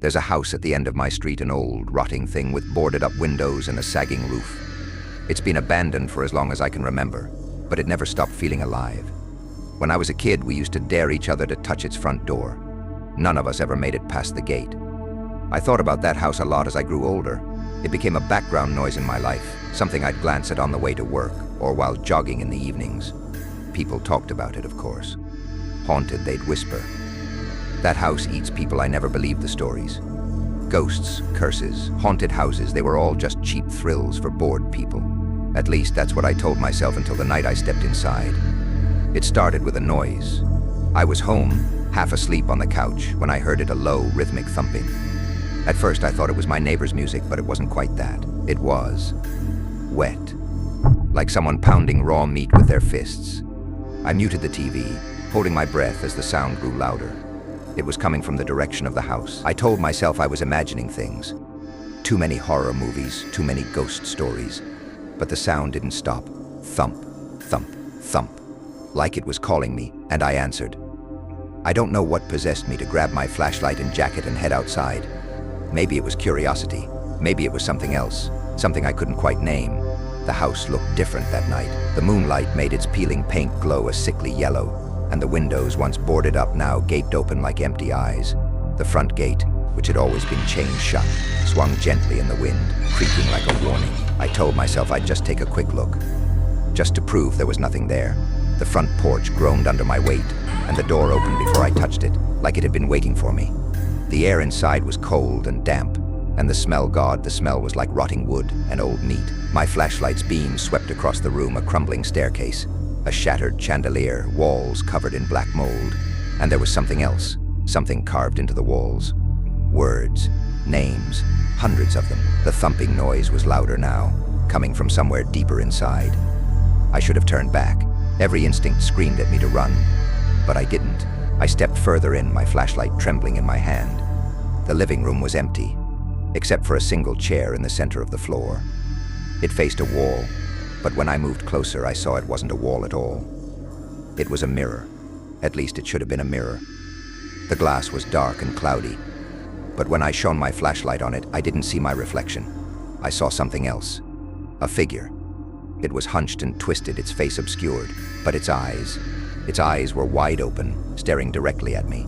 There's a house at the end of my street, an old, rotting thing with boarded-up windows and a sagging roof. It's been abandoned for as long as I can remember, but it never stopped feeling alive. When I was a kid, we used to dare each other to touch its front door. None of us ever made it past the gate. I thought about that house a lot as I grew older. It became a background noise in my life, something I'd glance at on the way to work or while jogging in the evenings. People talked about it, of course. Haunted, they'd whisper. That house eats people. I never believed the stories. Ghosts, curses, haunted houses, they were all just cheap thrills for bored people. At least that's what I told myself until the night I stepped inside. It started with a noise. I was home, half asleep on the couch, when I heard it, a low, rhythmic thumping. At first I thought it was my neighbor's music, but it wasn't quite that. It was wet, like someone pounding raw meat with their fists. I muted the TV, holding my breath as the sound grew louder. It was coming from the direction of the house. I told myself I was imagining things. Too many horror movies, too many ghost stories. But the sound didn't stop. Thump, thump, thump. Like it was calling me, and I answered. I don't know what possessed me to grab my flashlight and jacket and head outside. Maybe it was curiosity. Maybe it was something else, something I couldn't quite name. The house looked different that night. The moonlight made its peeling paint glow a sickly yellow, and the windows, once boarded up, now gaped open like empty eyes. The front gate, which had always been chained shut, swung gently in the wind, creaking like a warning. I told myself I'd just take a quick look, just to prove there was nothing there. The front porch groaned under my weight, and the door opened before I touched it, like it had been waiting for me. The air inside was cold and damp, and the smell was like rotting wood and old meat. My flashlight's beam swept across the room, a crumbling staircase, a shattered chandelier, walls covered in black mold. And there was something else, something carved into the walls. Words, names, hundreds of them. The thumping noise was louder now, coming from somewhere deeper inside. I should have turned back. Every instinct screamed at me to run, but I didn't. I stepped further in, my flashlight trembling in my hand. The living room was empty, except for a single chair in the center of the floor. It faced a wall, but when I moved closer, I saw it wasn't a wall at all. It was a mirror. At least it should have been a mirror. The glass was dark and cloudy, but when I shone my flashlight on it, I didn't see my reflection. I saw something else. A figure. It was hunched and twisted, its face obscured, but its eyes were wide open, staring directly at me.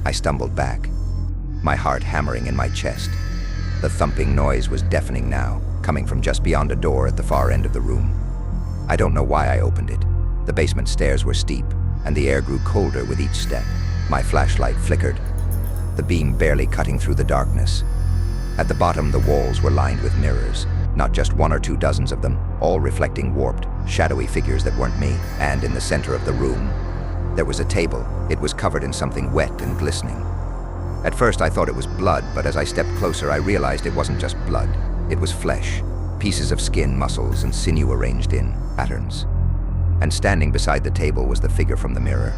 I stumbled back, my heart hammering in my chest. The thumping noise was deafening now, coming from just beyond a door at the far end of the room. I don't know why I opened it. The basement stairs were steep, and the air grew colder with each step. My flashlight flickered, the beam barely cutting through the darkness. At the bottom, the walls were lined with mirrors, not just one or two dozens of them, all reflecting warped, shadowy figures that weren't me. And in the center of the room, there was a table. It was covered in something wet and glistening. At first I thought it was blood, but as I stepped closer I realized it wasn't just blood. It was flesh, pieces of skin, muscles, and sinew arranged in patterns. And standing beside the table was the figure from the mirror.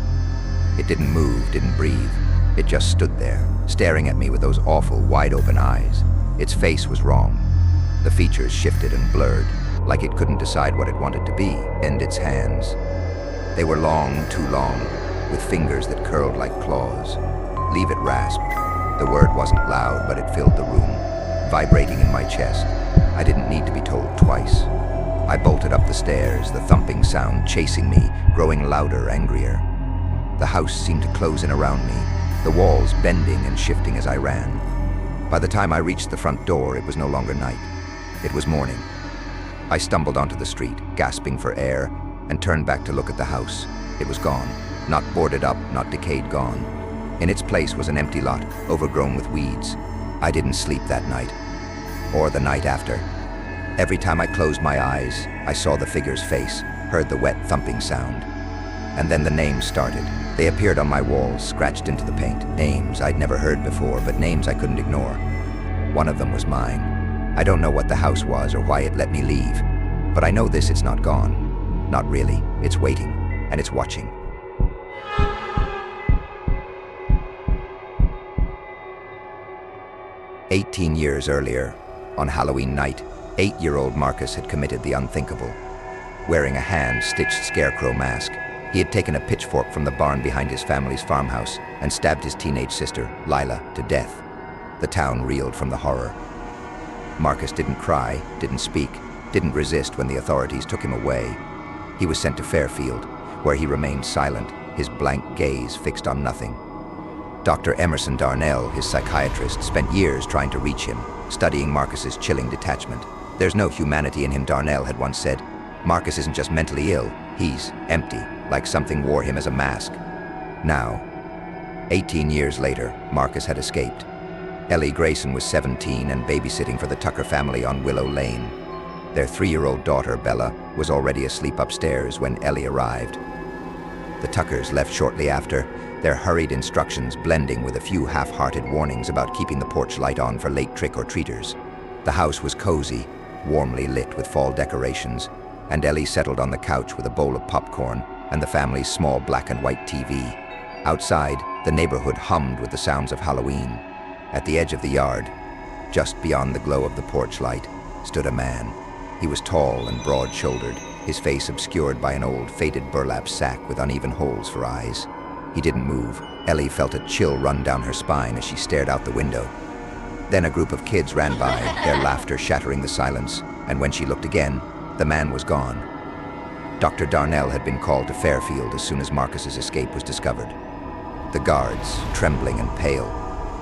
It didn't move, didn't breathe. It just stood there, staring at me with those awful, wide-open eyes. Its face was wrong. The features shifted and blurred, like it couldn't decide what it wanted to be. And its hands. They were long, too long, with fingers that curled like claws. Leave it rasped. The word wasn't loud, but it filled the room, vibrating in my chest. I didn't need to be told twice. I bolted up the stairs, the thumping sound chasing me, growing louder, angrier. The house seemed to close in around me, the walls bending and shifting as I ran. By the time I reached the front door, it was no longer night. It was morning. I stumbled onto the street, gasping for air, and turned back to look at the house. It was gone. Not boarded up, not decayed, gone. In its place was an empty lot, overgrown with weeds. I didn't sleep that night, or the night after. Every time I closed my eyes, I saw the figure's face, heard the wet thumping sound. And then the names started. They appeared on my walls, scratched into the paint. Names I'd never heard before, but names I couldn't ignore. One of them was mine. I don't know what the house was or why it let me leave, but I know this: it's not gone. Not really. It's waiting, and it's watching. "18 years earlier, on Halloween night, 8-year-old Marcus had committed the unthinkable. Wearing a hand-stitched scarecrow mask, he had taken a pitchfork from the barn behind his family's farmhouse and stabbed his teenage sister, Lila, to death. The town reeled from the horror. Marcus didn't cry, didn't speak, didn't resist when the authorities took him away. He was sent to Fairfield, where he remained silent, his blank gaze fixed on nothing. Dr. Emerson Darnell, his psychiatrist, spent years trying to reach him, studying Marcus's chilling detachment. "There's no humanity in him," Darnell had once said. "Marcus isn't just mentally ill, he's empty, like something wore him as a mask." Now, 18 years later, Marcus had escaped. Ellie Grayson was 17 and babysitting for the Tucker family on Willow Lane. Their 3-year-old daughter, Bella, was already asleep upstairs when Ellie arrived. The Tuckers left shortly after, their hurried instructions blending with a few half-hearted warnings about keeping the porch light on for late trick-or-treaters. The house was cozy, warmly lit with fall decorations, and Ellie settled on the couch with a bowl of popcorn and the family's small black and white TV. Outside, the neighborhood hummed with the sounds of Halloween. At the edge of the yard, just beyond the glow of the porch light, stood a man. He was tall and broad-shouldered, his face obscured by an old faded burlap sack with uneven holes for eyes. He didn't move. Ellie felt a chill run down her spine as she stared out the window. Then a group of kids ran by, their laughter shattering the silence, and when she looked again, the man was gone. Dr. Darnell had been called to Fairfield as soon as Marcus's escape was discovered. The guards, trembling and pale,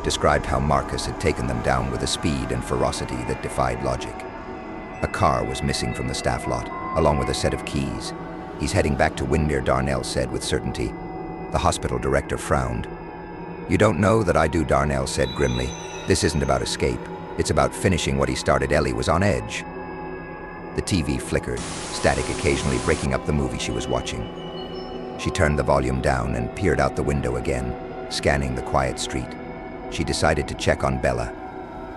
described how Marcus had taken them down with a speed and ferocity that defied logic. A car was missing from the staff lot, along with a set of keys. "He's heading back to Windermere," Darnell said with certainty. The hospital director frowned. "You don't know that I do," Darnell said grimly. "This isn't about escape. It's about finishing what he started." Ellie was on edge. The TV flickered, static occasionally breaking up the movie she was watching. She turned the volume down and peered out the window again, scanning the quiet street. She decided to check on Bella.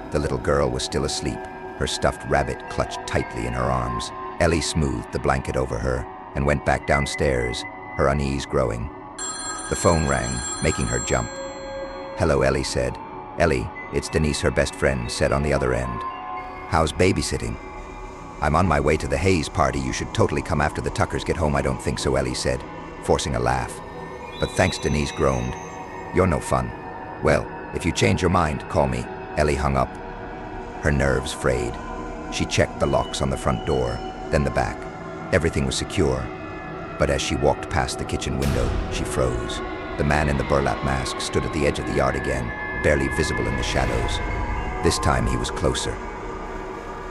The little girl was still asleep, her stuffed rabbit clutched tightly in her arms. Ellie smoothed the blanket over her and went back downstairs, her unease growing. The phone rang, making her jump. "Hello," Ellie said. "Ellie, it's Denise," her best friend said on the other end. "How's babysitting?" "I'm on my way to the Hayes party. You should totally come after the Tuckers get home." "I don't think so," Ellie said, forcing a laugh. "But thanks," Denise groaned. "You're no fun." "Well, if you change your mind, call me." Ellie hung up. Her nerves frayed. She checked the locks on the front door, then the back. Everything was secure. But as she walked past the kitchen window, she froze. The man in the burlap mask stood at the edge of the yard again, barely visible in the shadows. This time he was closer.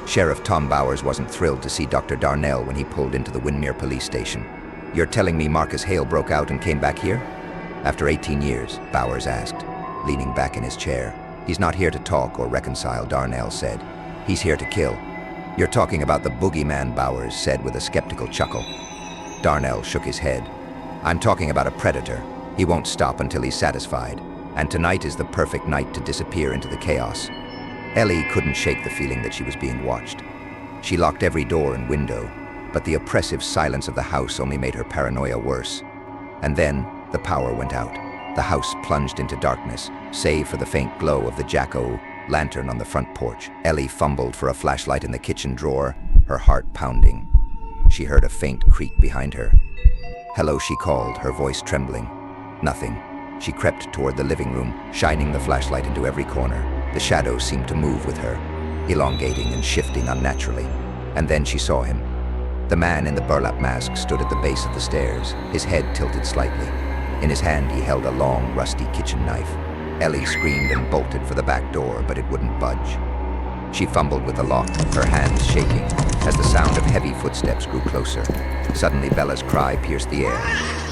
Sheriff Tom Bowers wasn't thrilled to see Dr. Darnell when he pulled into the Windermere police station. "You're telling me Marcus Hale broke out and came back here?" "After 18 years, Bowers asked, leaning back in his chair. "He's not here to talk or reconcile," Darnell said. "He's here to kill." "You're talking about the boogeyman," Bowers said with a skeptical chuckle. Darnell shook his head. "I'm talking about a predator. He won't stop until he's satisfied. And tonight is the perfect night to disappear into the chaos." Ellie couldn't shake the feeling that she was being watched. She locked every door and window, but the oppressive silence of the house only made her paranoia worse. And then the power went out. The house plunged into darkness, save for the faint glow of the jack-o'-lantern on the front porch. Ellie fumbled for a flashlight in the kitchen drawer, her heart pounding. She heard a faint creak behind her. "Hello," she called, her voice trembling. Nothing. She crept toward the living room, shining the flashlight into every corner. The shadows seemed to move with her, elongating and shifting unnaturally. And then she saw him. The man in the burlap mask stood at the base of the stairs, his head tilted slightly. In his hand he held a long, rusty kitchen knife. Ellie screamed and bolted for the back door, but it wouldn't budge. She fumbled with the lock, her hands shaking, as the sound of heavy footsteps grew closer. Suddenly Bella's cry pierced the air.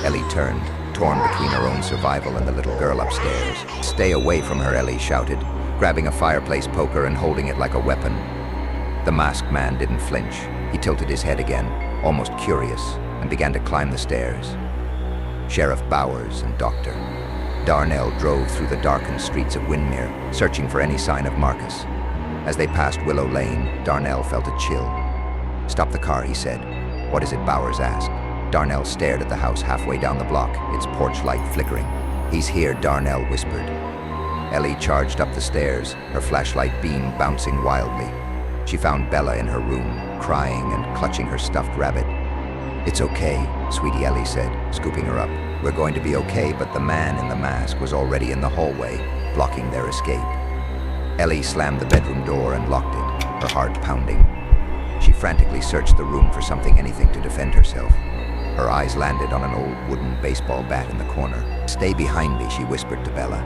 Ellie turned, torn between her own survival and the little girl upstairs. "Stay away from her," Ellie shouted, grabbing a fireplace poker and holding it like a weapon. The masked man didn't flinch. He tilted his head again, almost curious, and began to climb the stairs. Sheriff Bowers and Dr. Darnell drove through the darkened streets of Windermere, searching for any sign of Marcus. As they passed Willow Lane, Darnell felt a chill. "Stop the car," he said. "What is it?" Bowers asked. Darnell stared at the house halfway down the block, its porch light flickering. "He's here," Darnell whispered. Ellie charged up the stairs, her flashlight beam bouncing wildly. She found Bella in her room, crying and clutching her stuffed rabbit. "It's okay, sweetie," Ellie said, scooping her up. "We're going to be okay," but the man in the mask was already in the hallway, blocking their escape. Ellie slammed the bedroom door and locked it, her heart pounding. She frantically searched the room for anything to defend herself. Her eyes landed on an old wooden baseball bat in the corner. "Stay behind me," she whispered to Bella.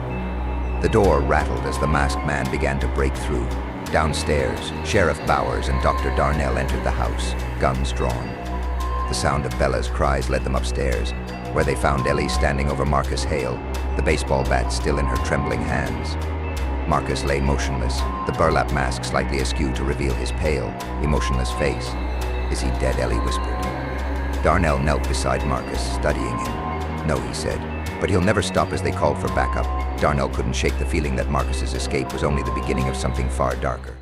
The door rattled as the masked man began to break through. Downstairs, Sheriff Bowers and Dr. Darnell entered the house, guns drawn. The sound of Bella's cries led them upstairs, where they found Ellie standing over Marcus Hale, the baseball bat still in her trembling hands. Marcus lay motionless, the burlap mask slightly askew to reveal his pale, emotionless face. "Is he dead?" Ellie whispered. Darnell knelt beside Marcus, studying him. "No," he said, "but he'll never stop." As they called for backup, Darnell couldn't shake the feeling that Marcus's escape was only the beginning of something far darker.